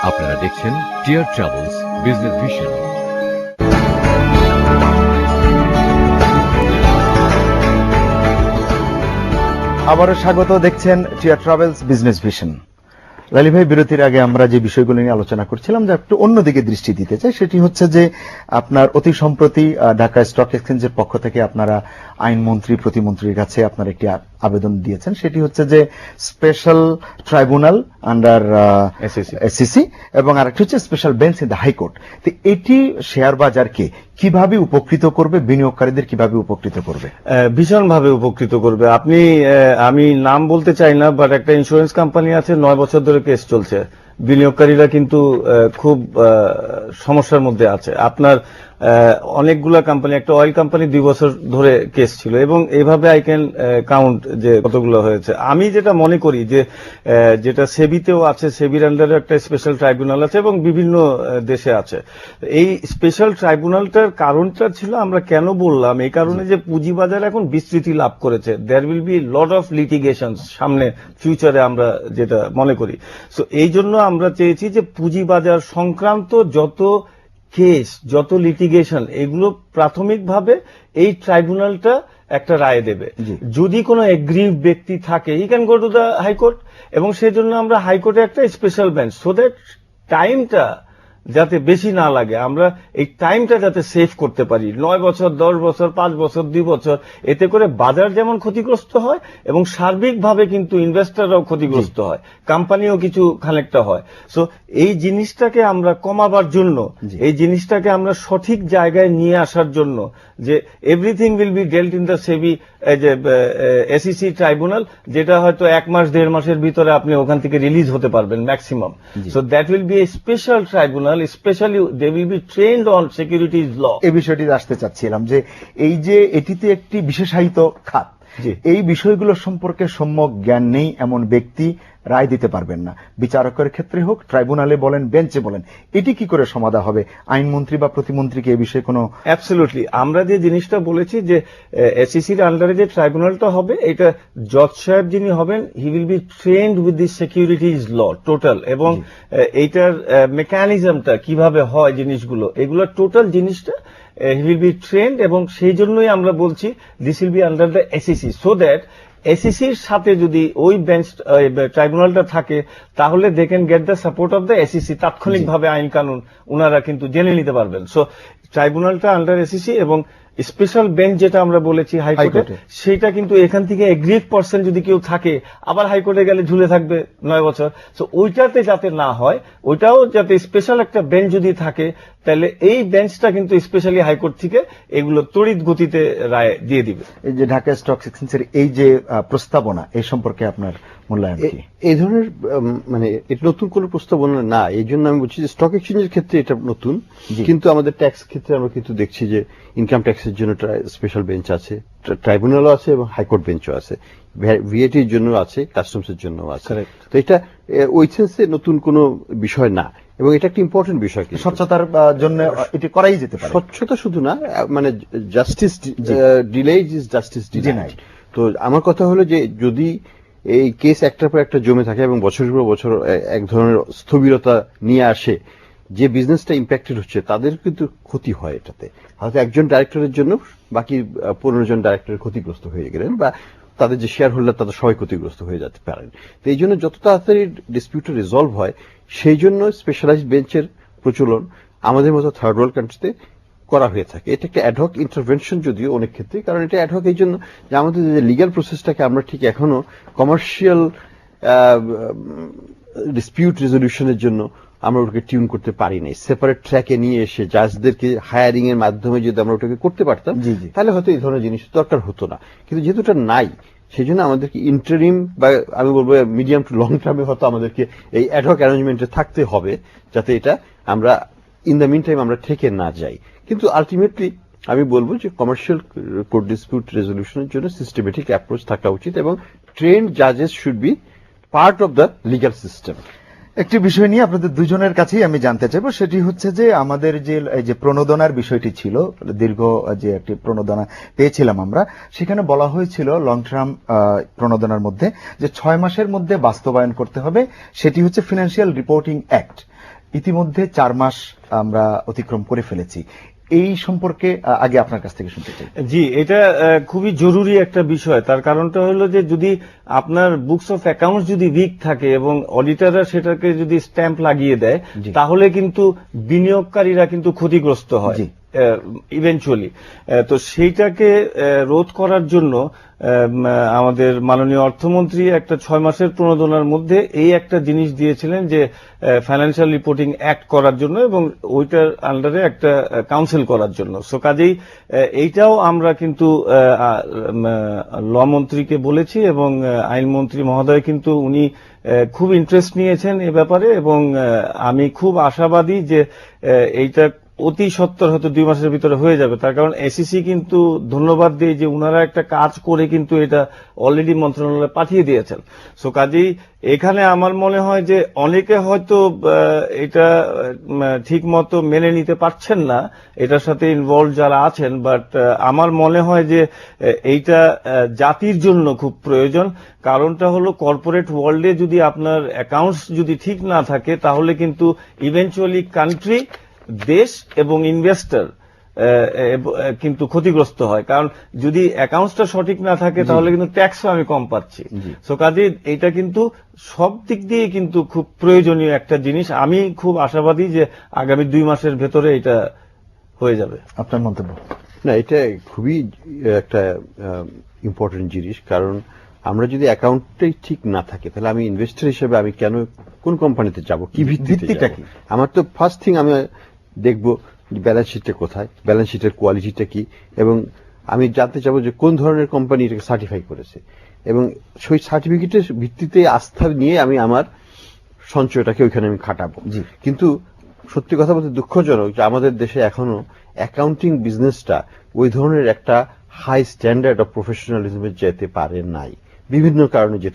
আপনারা দেখছেন টিয়ার travels business vision. আবারও স্বাগত, দেখছেন টিয়ার ট্রাভেলস বিজনেস ভিশন। লালি ভাই, বিরতির আগে আমরা যে বিষয়গুলো নিয়ে আলোচনা করছিলাম, যে একটু অন্যদিকে দৃষ্টি দিতে চাই, সেটি হচ্ছে যে আপনার অতি সম্প্রতি ঢাকা স্টক এক্সচেঞ্জের পক্ষ থেকে আপনারা আইনমন্ত্রী প্রতিমন্ত্রীর কাছে আপনার একটি আবেদন দিয়েছেন। সেটি হচ্ছে যে স্পেশাল ট্রাইব্যুনাল আন্ডার এসিসি এবং আরেকটি হচ্ছে special bench in the high court. তো এটি শেয়ার বাজারকে কিভাবে উপকৃত করবে, বিনিয়োগকারীদের কিভাবে উপকৃত করবে? ভীষণভাবে উপকৃত করবে। আমি নাম বলতে চাই না, বাট একটা ইন্স্যুরেন্স কোম্পানি আছে, 9 বছর ধরে কেস চলছে। বিনিয়োগকারীরা কিন্তু খুব সমস্যার মধ্যে আছে। আপনার অনেকগুলা কোম্পানি, একটা অয়েল কোম্পানি 2 বছর ধরে কেস ছিল, এবং এইভাবে আই ক্যান কাউন্ট যে কতগুলো হয়েছে। আমি যেটা মনে করি যে যেটা সেবিতেও আছে, সেবির আন্ডারে একটা স্পেশাল ট্রাইব্যুনাল আছে এবং বিভিন্ন দেশে আছে। এই স্পেশাল ট্রাইব্যুনালটার কারণটা ছিল, আমরা কেন বললাম, এই কারণে যে পুঁজিবাজার এখন বিস্তৃতি লাভ করেছে। There will be lot of litigation সামনে ফিউচারে, আমরা যেটা মনে করি। সো এই জন্য আমরা চেয়েছি যে পুঁজিবাজার সংক্রান্ত যত কেস, যত লিটিগেশন, এগুলো প্রাথমিকভাবে এই ট্রাইব্যুনালটা একটা রায় দেবে। যদি কোনো এগ্রিভ ব্যক্তি থাকে, he can go to the high court, এবং সেই জন্য আমরা হাইকোর্টে একটা স্পেশাল বেঞ্চ, সো দ্যাট টাইমটা যাতে বেশি না লাগে, আমরা এই টাইমটা যাতে সেভ করতে পারি। 9 বছর, 10 বছর, 5 বছর, 2 বছর, এতে করে বাজার যেমন ক্ষতিগ্রস্ত হয় এবং সার্বিকভাবে কিন্তু ইনভেস্টররাও ক্ষতিগ্রস্ত হয়, কোম্পানিও কিছু খানিকটা হয়। সো এই জিনিসটাকে আমরা কমাবার জন্য, এই জিনিসটাকে আমরা সঠিক জায়গায় নিয়ে আসার জন্য, যে everything will be dealt in the SEBI ACC tribunal, যেটা হয়তো 1 মাস 1.5 মাসের ভিতরে আপনি ওখান থেকে রিলিজ হতে পারবেন maximum. So that will be a special tribunal, specially they will be trained on securities law. এই বিষয়টি আসতে চাচ্ছিলাম, যে এই যে এটিতে একটি বিশেষায়িত খাত, এই বিষয়গুলো সম্পর্কে সম্যক জ্ঞান নেই এমন ব্যক্তি রায় দিতে পারবেন না। বিচারকের ক্ষেত্রে হোক, ট্রাইব্যুনালে বলেন, বেঞ্চে বলেন, এটি কি করে সমাধান হবে? আইনমন্ত্রী বা প্রতিমন্ত্রীকে এই বিষয়ে কোনো? অ্যাবসলিউটলি, আমরা যে জিনিসটা বলেছি যে এসিসির আন্ডারে যে ট্রাইব্যুনালটা হবে, এটা জজ সাহেব যিনি হবেন, he will be trained with the securities law total, এবং এইটার মেকানিজমটা কিভাবে হয়, জিনিসগুলো, এগুলো টোটাল জিনিসটা হি উইল বি ট্রেন্ড, এবং সেই জন্যই আমরা বলছি this will be under the ACC, so that এসিসির সাথে যদি ওই বেঞ্চ ট্রাইব্যুনালটা থাকে, তাহলে they can get the support of the ACC, তাৎক্ষণিকভাবে আইন কানুন ওনারা কিন্তু জেনে নিতে পারবেন। সো ট্রাইব্যুনালটা আন্ডার এসিসি, এবং স্পেশাল বেঞ্চ যেটা আমরা বলেছি হাইকোর্টে, সেটা কিন্তু এখান থেকে এগ্রিভ পার্সন যদি কেউ থাকে, আবার হাইকোর্টে গেলে ঝুলে থাকবে 9 বছর। সো ওইটাতে যাতে না হয়, ওইটাও যাতে স্পেশাল একটা বেঞ্চ যদি থাকে, তাহলে এই বেঞ্চটা কিন্তু স্পেশালি হাইকোর্ট থেকে এগুলো তড়িৎ গতিতে রায় দিয়ে দিবে। এই যে ঢাকা স্টক এক্সচেঞ্জের এই যে প্রস্তাবনা, এই সম্পর্কে আপনার মূল্যায়ন কি? এই ধরনের মানে এটা নতুন কোনো প্রস্তাবনা না, এই জন্য আমি বলছি যে স্টক এক্সচেঞ্জের ক্ষেত্রে এটা নতুন, কিন্তু আমাদের ট্যাক্স ক্ষেত্রে আমরা কিন্তু দেখছি যে ইনকাম ট্যাক্সের জন্য স্পেশাল বেঞ্চ আছে, ট্রাইব্যুনালও আছে এবং হাইকোর্ট বেঞ্চও আছে, ভিএটির জন্য আছে, কাস্টমসের জন্য আছে। তো এটা ওই সেন্সে নতুন কোনো বিষয় না, এবং এটা একটা ইম্পর্টেন্ট বিষয়। স্বচ্ছতার জন্য এটি করাই যেতে পারে। স্বচ্ছতা শুধু না, মানে justice delayed is justice denied. তো আমার কথা হলো যে যদি এই কেস একটার পর একটা জমে থাকে এবং বছরের পর বছর এক ধরনের স্থবিরতা নিয়ে আসে, যে বিজনেসটা ইম্প্যাক্টেড হচ্ছে তাদের কিন্তু ক্ষতি হয় এটাতে। হয়তো একজন ডাইরেক্টরের জন্য বাকি 15 জন ডাইরেক্টর ক্ষতিগ্রস্ত হয়ে গেলেন, বা তাদের যে শেয়ার হোল্ডার তাদের সবাই ক্ষতিগ্রস্ত হয়ে যেতে পারেন। তো এই জন্য যত তাড়াতাড়ি ডিসপিউটটা রিজলভ হয়, সেই জন্য স্পেশালাইজড বেঞ্চের প্রচলন আমাদের মতো থার্ড ওয়ার্ল্ড কান্ট্রিতে করা হয়ে থাকে। এটা একটা অ্যাডহক ইন্টারভেনশন যদিও অনেক ক্ষেত্রে, কারণ এটা অ্যাডহক এই জন্য যে আমাদের যে লিগ্যাল প্রসেসটাকে আমরা ঠিক এখনো কমার্শিয়াল ডিসপিউট রেজলিউশনের জন্য আমরা ওটাকে টিউন করতে পারি নাই। সেপারেট ট্র্যাকে নিয়ে এসে জাজদেরকে হায়ারিং এর মাধ্যমে যদি আমরা ওটাকে করতে পারতাম, তাহলে হয়তো এই ধরনের জিনিস দরকার হতো না। কিন্তু যেহেতু এটা নাই, সেই জন্য আমাদেরকে ইন্টারিম বা আমি বলবো মিডিয়াম টু লং টার্মে হয়তো আমাদেরকে এই অ্যাডহক অ্যারেঞ্জমেন্টে থাকতে হবে, যাতে এটা আমরা ইন দ্য মিন টাইম আমরা ঠেকে না যাই। কিন্তু আলটিমেটলি আমি বলবো যে কমার্শিয়াল কোর্ট ডিসপিউট রেজলিউশনের জন্য সিস্টেমেটিক অ্যাপ্রোচ থাকা উচিত, এবং ট্রেন্ড জাজেস should be part of the legal system. একটি বিষয় নিয়ে আপনাদের দুজনের কাছেই আমি জানতে চাইবো, সেটি হচ্ছে যে আমাদের যে প্রণোদনার বিষয়টি ছিল, দীর্ঘ যে একটি প্রণোদনা পেয়েছিলাম আমরা, সেখানে বলা হয়েছিল লং টার্ম প্রণোদনার মধ্যে যে 6 মাসের মধ্যে বাস্তবায়ন করতে হবে, সেটি হচ্ছে ফিনান্সিয়াল রিপোর্টিং অ্যাক্ট। ইতিমধ্যে 4 মাস আমরা অতিক্রম করে ফেলেছি, এই সম্পর্কে আগে আপনার কাছ থেকে শুনতে চাই। জি, এটা খুবই জরুরি একটা বিষয়। তার কারণটা হলো যে যদি আপনার বুকস অফ অ্যাকাউন্টস যদি উইক থাকে এবং অডিটররা সেটাকে যদি স্ট্যাম্প লাগিয়ে দেয়, জি। তাহলে কিন্তু বিনিয়োগকারীরা কিন্তু ক্ষতিগ্রস্ত হয় জি। ইভেনচুয়ালি। তো সেইটাকে রোধ করার জন্য আমাদের মাননীয় অর্থমন্ত্রী একটা 6 মাসের প্রণোদনার মধ্যে এই একটা জিনিস দিয়েছিলেন যে ফাইন্যান্সিয়াল রিপোর্টিং অ্যাক্ট করার জন্য এবং ওইটার আন্ডারে একটা কাউন্সিল করার জন্য। সো কাজেই এইটাও আমরা কিন্তু ল মন্ত্রীকে বলেছি এবং আইনমন্ত্রী মহোদয় কিন্তু উনি খুব ইন্টারেস্ট নিয়েছেন এ ব্যাপারে এবং আমি খুব আশাবাদী যে এইটা অতি সত্বর হয়তো 2 মাসের ভিতরে হয়ে যাবে। তার কারণ এসিসি কিন্তু ধন্যবাদ দিয়ে যে উনারা একটা কাজ করে কিন্তু এটা অলরেডি মন্ত্রণালয়ে পাঠিয়ে দিয়েছেন। সো কাজেই এখানে আমার মনে হয় যে অনেকে হয়তো এটা ঠিক মতো মেনে নিতে পারছেন না, এটার সাথে ইনভলভ যারা আছেন, বাট আমার মনে হয় যে এইটা জাতির জন্য খুব প্রয়োজন। কারণটা হলো কর্পোরেট ওয়ার্ল্ডে যদি আপনার অ্যাকাউন্টস যদি ঠিক না থাকে তাহলে কিন্তু ইভেনচুয়ালি কান্ট্রি, দেশ এবং ইনভেস্টর কিন্তু ক্ষতিগ্রস্ত হয়। কারণ যদি অ্যাকাউন্টসটা সঠিক না থাকে তাহলে কিন্তু ট্যাক্সও আমি কম পাচ্ছি। সো কাজে এটা কিন্তু সব দিক দিয়ে কিন্তু খুব প্রয়োজনীয় একটা জিনিস। আমি খুব আশাবাদী যে আগামী 2 মাসের ভেতরে এটা হয়ে যাবে। আপনার মন্তব্য? না, এটা খুবই একটা ইম্পর্টেন্ট জিনিস, কারণ আমরা যদি অ্যাকাউন্টটাই ঠিক না থাকে তাহলে আমি ইনভেস্টর হিসেবে আমি কেন কোন কোম্পানিতে যাব, কি ভিত্তিটা কি? আমার তো ফার্স্ট থিং আমি দেখব ব্যালেন্স শিটটা কোথায়, ব্যালেন্স শিটের কোয়ালিটিটা কি, এবং আমি জানতে চাবো যে কোন ধরনের কোম্পানি এটাকে সার্টিফাই করেছে, এবং সেই সার্টিফিকেটের ভিত্তিতে আস্থা নিয়ে আমি আমার সঞ্চয়টাকে ওইখানে আমি খাটাবো। কিন্তু সত্যি কথা বলতে দুঃখজনক যে আমাদের দেশে এখনো অ্যাকাউন্টিং বিজনেসটা ওই ধরনের একটা হাই স্ট্যান্ডার্ড অফ প্রফেশনালিজমে যেতে পারে নাই, বিভিন্ন কারণে যেতে